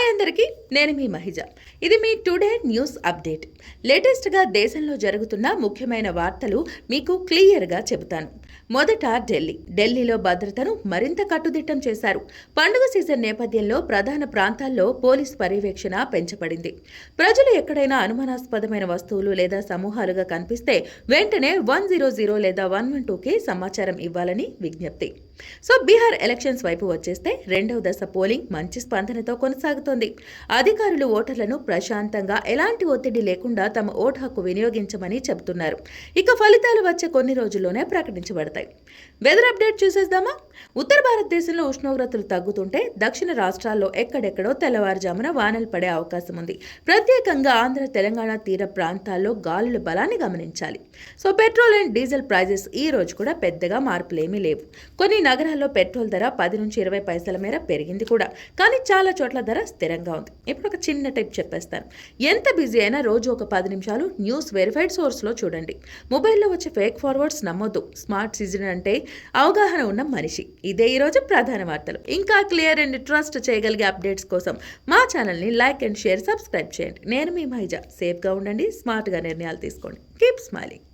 Hi అందరికీ, నేను మీ మహిజ. ఇది మీ టుడే న్యూస్ అప్డేట్. లేటెస్ట్గా దేశంలో జరుగుతున్న ముఖ్యమైన వార్తలు మీకు క్లియర్గా చెబుతాను. మొదట ఢిల్లీలో భద్రతను మరింత కట్టుదిట్టం చేశారు. పండుగ సీజన్ నేపథ్యంలో ప్రధాన ప్రాంతాల్లో పోలీస్ పర్యవేక్షణ పెంచబడింది. ప్రజలు ఎక్కడైనా అనుమానాస్పదమైన వస్తువులు లేదా సమూహాలుగా కనిపిస్తే వెంటనే 100 లేదా 112కి సమాచారం ఇవ్వాలని విజ్ఞప్తి. బీహార్ ఎలక్షన్స్ వైపు వచ్చేస్తే రెండవ దశ పోలింగ్ మంచి స్పందనతో కొనసాగుతోంది. అధికారులు ఓటర్లను ప్రశాంతంగా ఎలాంటి ఒత్తిడి లేకుండా తమ ఓటు హక్కు వినియోగించమని చెబుతున్నారు. ఇక ఫలితాలు వచ్చే కొన్ని రోజుల్లోనే ప్రకటించబడతాయి. వెదర్ అప్డేట్ చూసేద్దామా? ఉత్తర భారతదేశంలో ఉష్ణోగ్రతలు తగ్గుతుంటే దక్షిణ రాష్ట్రాల్లో ఎక్కడెక్కడో తెల్లవారుజామున వానలు పడే అవకాశం ఉంది. ప్రత్యేకంగా ఆంధ్ర తెలంగాణ తీర ప్రాంతాల్లో గాలుల బలాన్ని గమనించాలి. పెట్రోల్ అండ్ డీజిల్ ప్రైజెస్ ఈ రోజు కూడా పెద్దగా మార్పులేమీ లేవు. కొన్ని నగరాల్లో పెట్రోల్ ధర 10 నుంచి 20 పైసల మేర పెరిగింది కూడా, కానీ చాలా చోట్ల ధర స్థిరంగా ఉంది. ఇప్పుడు ఒక చిన్న టిప్ చెప్పేస్తాను. ఎంత బిజీ అయినా రోజు ఒక 10 నిమిషాలు న్యూస్ వెరిఫైడ్ సోర్స్లో చూడండి. మొబైల్లో వచ్చే ఫేక్ ఫార్వర్డ్స్ నమ్మొద్దు. స్మార్ట్ సిటిజన్ అంటే అవగాహన ఉన్న మనిషి. ఇదే ఈరోజు ప్రధాన వార్తలు. ఇంకా క్లియర్ అండ్ ట్రస్ట్ చేయగలిగే అప్డేట్స్ కోసం మా ఛానల్ని లైక్ అండ్ షేర్, సబ్స్క్రైబ్ చేయండి. నేను మీ మహిజ. సేఫ్గా ఉండండి, స్మార్ట్గా నిర్ణయాలు తీసుకోండి. Keep smiling.